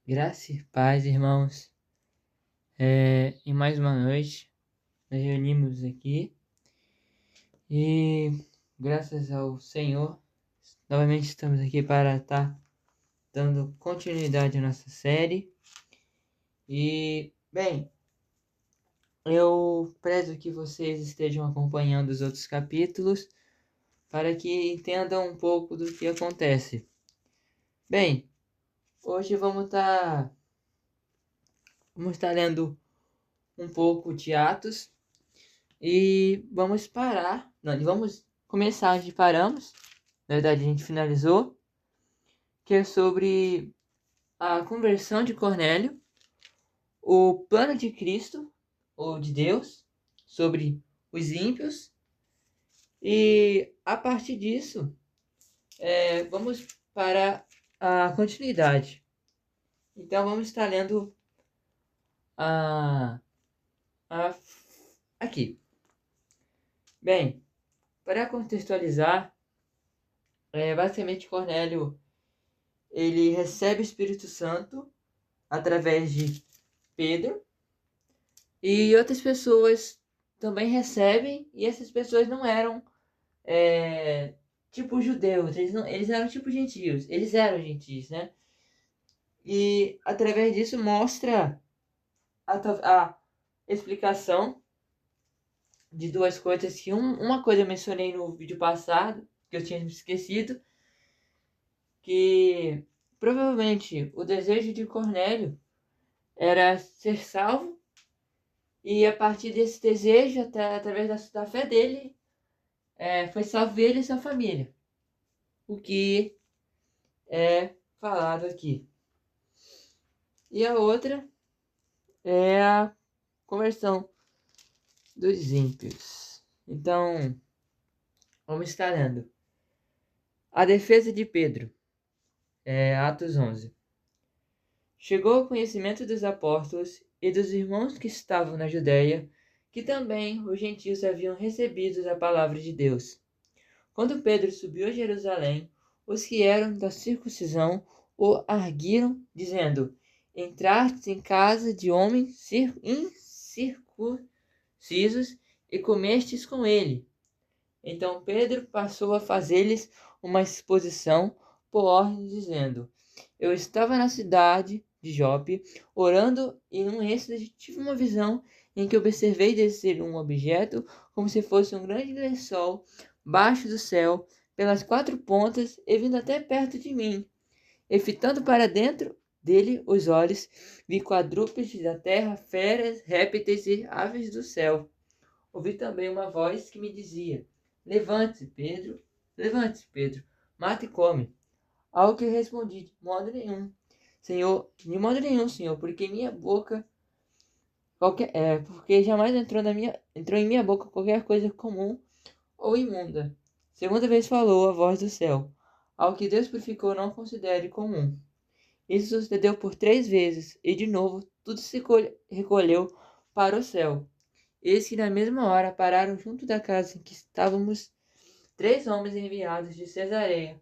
Graça e paz, irmãos. Em mais uma noite, nós reunimos aqui e, graças ao Senhor, novamente estamos aqui para estar dando continuidade à nossa série. E, bem, eu prezo que vocês estejam acompanhando os outros capítulos para que entendam um pouco do que acontece. Bem, hoje vamos estar lendo um pouco de Atos. E vamos parar. Não, vamos começar onde paramos. Na verdade, a gente finalizou. Que é sobre a conversão de Cornélio, o plano de Cristo, ou de Deus, sobre os ímpios. E a partir disso, vamos para a continuidade. Então, vamos estar lendo a, a aqui. Bem, para contextualizar, basicamente Cornélio ele recebe o Espírito Santo através de Pedro e outras pessoas também recebem, e essas pessoas não eram tipo judeus, eles eram tipo gentios, eles eram gentios, né? E através disso mostra a explicação de duas coisas que uma coisa eu mencionei no vídeo passado, que eu tinha esquecido, que provavelmente o desejo de Cornélio era ser salvo. E a partir desse desejo, através da fé dele, foi salvo ele e sua família. O que é falado aqui. E a outra é a conversão dos ímpios. Então, vamos estar lendo. A defesa de Pedro. Atos 11. Chegou ao conhecimento dos apóstolos e dos irmãos que estavam na Judéia, que também os gentios haviam recebido a palavra de Deus. Quando Pedro subiu a Jerusalém, os que eram da circuncisão o arguiram, dizendo: Entrastes em casa de homens incircuncisos e comestes com ele. Então Pedro passou a fazer-lhes uma exposição por ordem, dizendo: Eu estava na cidade de Jope, orando, e num êxtase tive uma visão em que observei descer um objeto como se fosse um grande lençol baixo do céu, pelas quatro pontas, e vindo até perto de mim. E fitando para dentro dele os olhos, vi quadrúpedes da terra, feras, répteis e aves do céu. Ouvi também uma voz que me dizia: levante-se, Pedro, mata e come. Ao que respondi: de modo nenhum, Senhor, porque minha boca porque jamais entrou em minha boca qualquer coisa comum ou imunda. Segunda vez falou a voz do céu: Ao que Deus purificou, não considere comum. Isso sucedeu por 3 vezes, e de novo tudo se recolheu para o céu. Eis que na mesma hora pararam junto da casa em que estávamos 3 homens enviados de Cesareia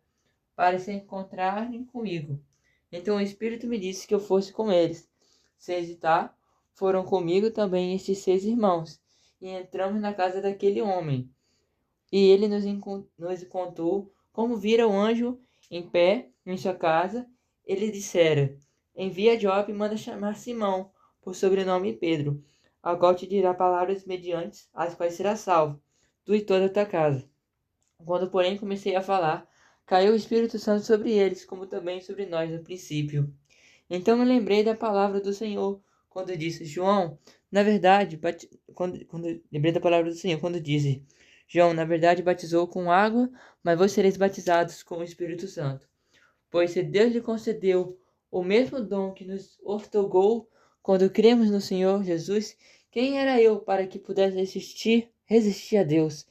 para se encontrarem comigo. Então o Espírito me disse que eu fosse com eles. Sem hesitar, foram comigo também estes 6 irmãos, e entramos na casa daquele homem. E ele nos contou como vira o anjo em pé em sua casa. Ele dissera: Envia a Jope e manda chamar Simão, por sobrenome Pedro, ao qual te dirá palavras mediante as quais será salvo, tu e toda a tua casa. Quando, porém, comecei a falar, caiu o Espírito Santo sobre eles, como também sobre nós no princípio. Então me lembrei da palavra do Senhor, quando disse: João, na verdade, lembrei da palavra do Senhor, quando disse: João, na verdade, batizou com água, mas vós sereis batizados com o Espírito Santo. Pois se Deus lhe concedeu o mesmo dom que nos outorgou quando cremos no Senhor Jesus, quem era eu para que pudesse resistir a Deus?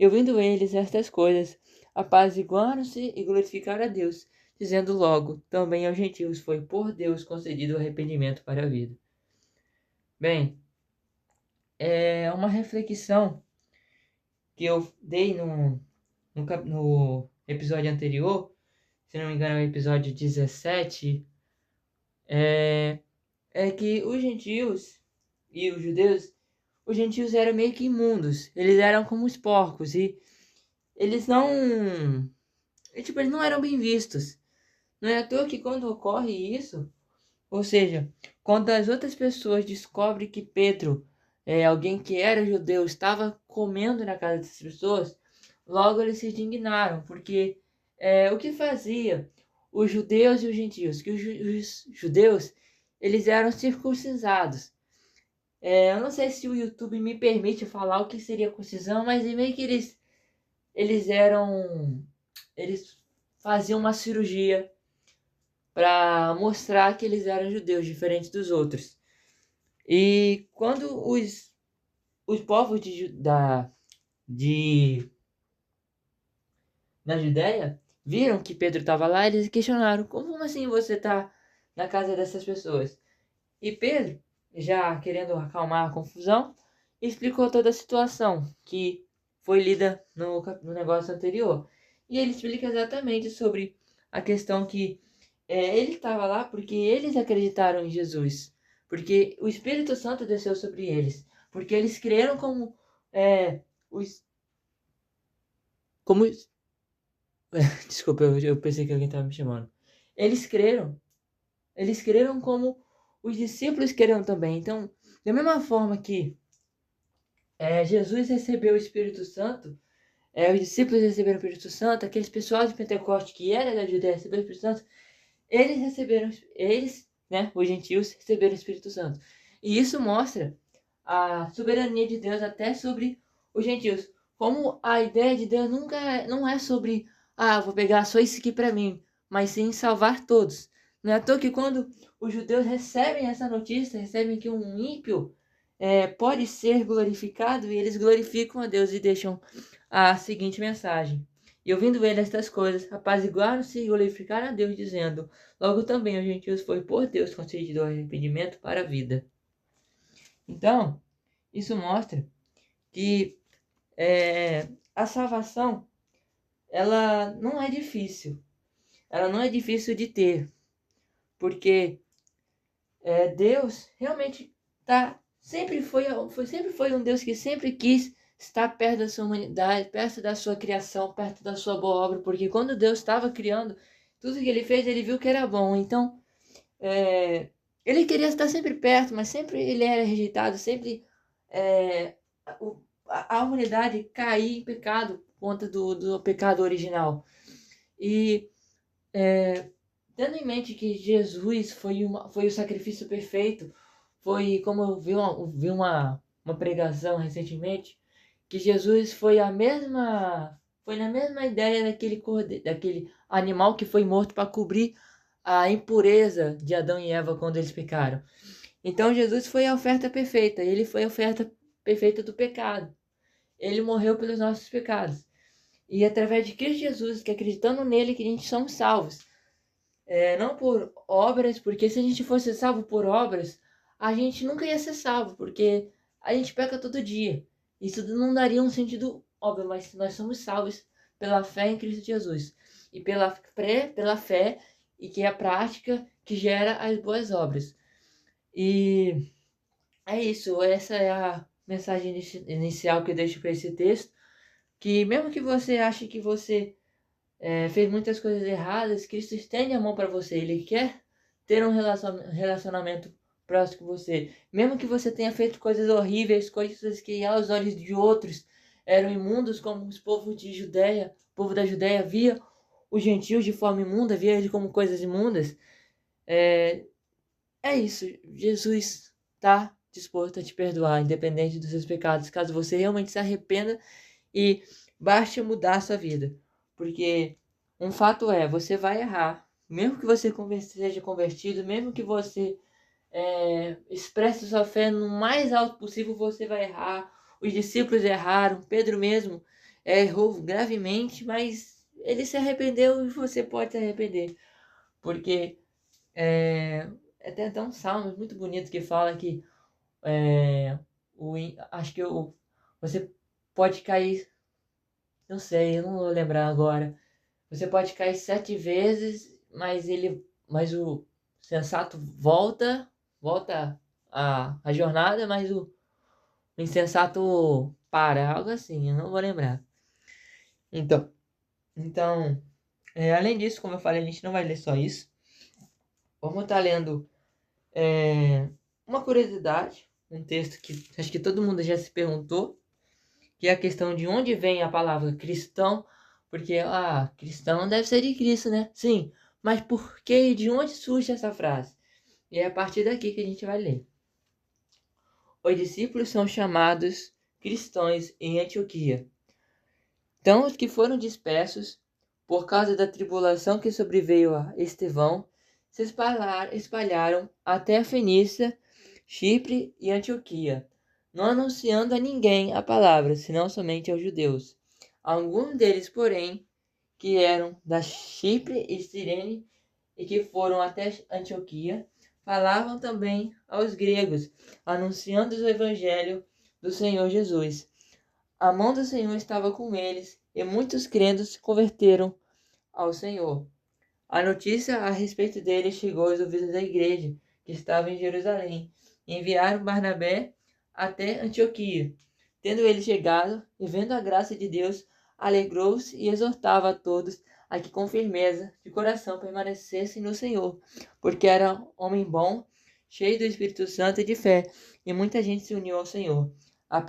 E ouvindo eles estas coisas, apaziguaram-se e glorificaram a Deus, dizendo logo: também aos gentios foi por Deus concedido o arrependimento para a vida. Bem, é uma reflexão que eu dei no episódio anterior, se não me engano é o episódio 17, é, é que os gentios e os gentios eram meio que imundos. Eles eram como os porcos e eles não, tipo, eles não eram bem vistos. Não é à toa que quando ocorre isso, ou seja, quando as outras pessoas descobrem que Pedro, alguém que era judeu, estava comendo na casa dessas pessoas, logo eles se indignaram, porque o que fazia os judeus e os gentios? Que os judeus, eles eram circuncisados. Eu não sei se o YouTube me permite falar o que seria circuncisão, mas é meio que eles eram, eles faziam uma cirurgia para mostrar que eles eram judeus, diferentes dos outros. E quando os povos de, na Judéia viram que Pedro estava lá, eles questionaram: como assim você está na casa dessas pessoas? E Pedro, já querendo acalmar a confusão, explicou toda a situação que foi lida no negócio anterior. E ele explica exatamente sobre a questão que ele estava lá porque eles acreditaram em Jesus. Porque o Espírito Santo desceu sobre eles. Porque eles creram é, os. Como. Desculpa, eu pensei que alguém estava me chamando. Eles creram. Eles creram como os discípulos creram também. Então, da mesma forma que Jesus recebeu o Espírito Santo, os discípulos receberam o Espírito Santo, aqueles pessoal de Pentecoste que era da Judéia receberam o Espírito Santo, né, os gentios receberam o Espírito Santo. E isso mostra a soberania de Deus até sobre os gentios. Como a ideia de Deus não é sobre, vou pegar só isso aqui para mim, mas sim salvar todos. Não é à toa que quando os judeus recebem essa notícia, recebem que um ímpio pode ser glorificado, e eles glorificam a Deus e deixam a seguinte mensagem: e ouvindo ele estas coisas, apaziguaram-se e glorificaram a Deus, dizendo: logo também aos gentios foi por Deus concedido o arrependimento para a vida. Então, isso mostra que a salvação, ela não é difícil. Ela não é difícil de ter, porque Deus realmente sempre foi um Deus que sempre quis estar perto da sua humanidade, perto da sua criação, perto da sua boa obra, porque quando Deus estava criando, tudo que ele fez, ele viu que era bom. Então, ele queria estar sempre perto, mas sempre ele era rejeitado, sempre é, a humanidade caía em pecado por conta do pecado original. E tendo em mente que Jesus foi o sacrifício perfeito, foi como eu vi uma pregação recentemente, que Jesus foi na mesma ideia daquele animal que foi morto para cobrir a impureza de Adão e Eva quando eles pecaram. Então Jesus foi a oferta perfeita, ele foi a oferta perfeita do pecado. Ele morreu pelos nossos pecados. E através de Cristo Jesus, que acreditando nele, que a gente somos salvos. Não por obras, porque se a gente fosse salvo por obras, a gente nunca ia ser salvo, porque a gente peca todo dia. Isso não daria um sentido óbvio, mas nós somos salvos pela fé em Cristo Jesus. E pela fé, e que é a prática que gera as boas obras. E é isso, essa é a mensagem inicial que eu deixo para esse texto, que mesmo que você ache que você fez muitas coisas erradas, Cristo estende a mão para você, Ele quer ter um relacionamento próximo com você, mesmo que você tenha feito coisas horríveis, coisas que aos olhos de outros eram imundos, como os povos de Judéia, o povo da Judéia via os gentios de forma imunda, via eles como coisas imundas. É isso, Jesus está disposto a te perdoar, independente dos seus pecados, caso você realmente se arrependa e baste mudar a sua vida. Porque um fato é, você vai errar, mesmo que você seja convertido, mesmo que você expresse sua fé no mais alto possível, você vai errar. Os discípulos erraram, Pedro mesmo errou gravemente, mas ele se arrependeu e você pode se arrepender. Porque tem até um salmo muito bonito que fala que acho que você pode cair, não sei, eu não vou lembrar agora. Você pode cair 7 vezes, mas sensato volta a jornada, mas o insensato para, algo assim, eu não vou lembrar. Então, além disso, como eu falei, a gente não vai ler só isso. Vamos estar lendo uma curiosidade, um texto que acho que todo mundo já se perguntou, que é a questão de onde vem a palavra cristão, porque, cristão deve ser de Cristo, né? Sim, mas por que e de onde surge essa frase? E é a partir daqui que a gente vai ler. Os discípulos são chamados cristãos em Antioquia. Então, os que foram dispersos por causa da tribulação que sobreveio a Estevão se espalharam até a Fenícia, Chipre e Antioquia, não anunciando a ninguém a palavra, senão somente aos judeus. Alguns deles, porém, que eram da Chipre e Cirene e que foram até Antioquia, falavam também aos gregos, anunciando o evangelho do Senhor Jesus. A mão do Senhor estava com eles, e muitos crendo se converteram ao Senhor. A notícia a respeito dele chegou aos ouvidos da igreja, que estava em Jerusalém. Enviaram Barnabé até Antioquia. Tendo ele chegado, e vendo a graça de Deus, alegrou-se e exortava a todos a que com firmeza de coração permanecessem no Senhor, porque era homem bom, cheio do Espírito Santo e de fé, e muita gente se uniu ao Senhor.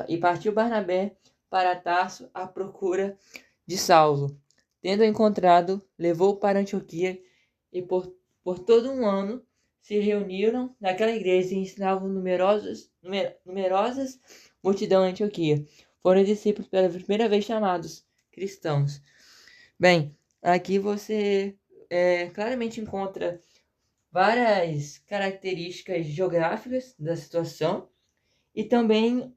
E partiu Barnabé para Tarso à procura de Saulo. Tendo encontrado, levou-o para Antioquia, e por todo um ano se reuniram naquela igreja e ensinavam numerosas multidão em Antioquia. Foram discípulos pela primeira vez chamados cristãos. Bem, aqui você claramente encontra várias características geográficas da situação e também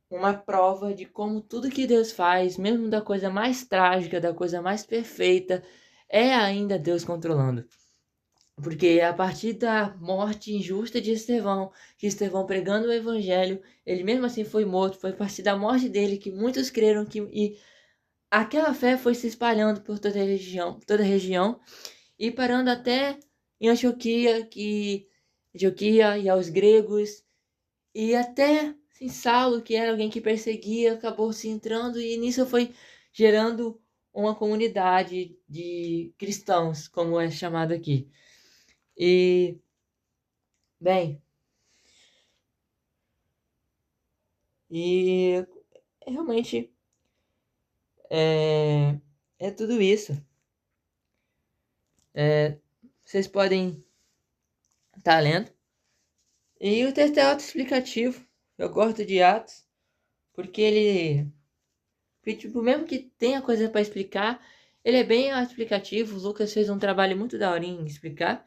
uma prova de como tudo que Deus faz, mesmo da coisa mais trágica, da coisa mais perfeita, é ainda Deus controlando. Porque a partir da morte injusta de Estevão, que Estevão pregando o evangelho, ele mesmo assim foi morto, foi a partir da morte dele que muitos creram e aquela fé foi se espalhando por toda a região e parando até em Antioquia e aos gregos, e até assim, Saulo, que era alguém que perseguia, acabou se entrando, e nisso foi gerando uma comunidade de cristãos, como é chamado aqui. E, bem, e realmente é tudo isso. Vocês podem estar lendo. E o texto é autoexplicativo. Eu gosto de Atos, porque tipo, mesmo que tenha coisa para explicar, ele é bem autoexplicativo. O Lucas fez um trabalho muito daorinho em explicar.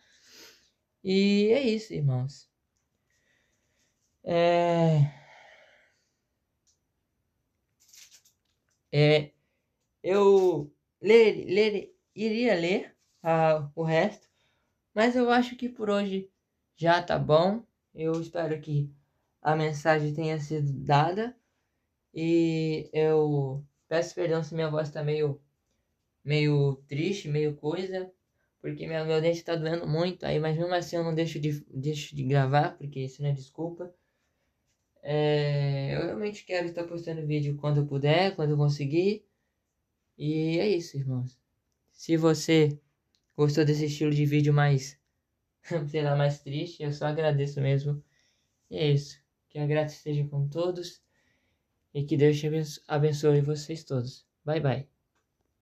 E é isso, irmãos. Eu iria ler o resto, mas eu acho que por hoje já tá bom. Eu espero que a mensagem tenha sido dada. E eu peço perdão se minha voz tá meio triste, meio coisa, porque meu dente tá doendo muito. Aí, mas mesmo assim eu não deixo de gravar, porque isso não é desculpa. Eu realmente quero estar postando vídeo quando eu puder, quando eu conseguir. E é isso, irmãos. Se você gostou desse estilo de vídeo mais, sei lá, mais triste, eu só agradeço mesmo. E é isso. Que a graça esteja com todos e que Deus te abençoe vocês todos. Bye, bye.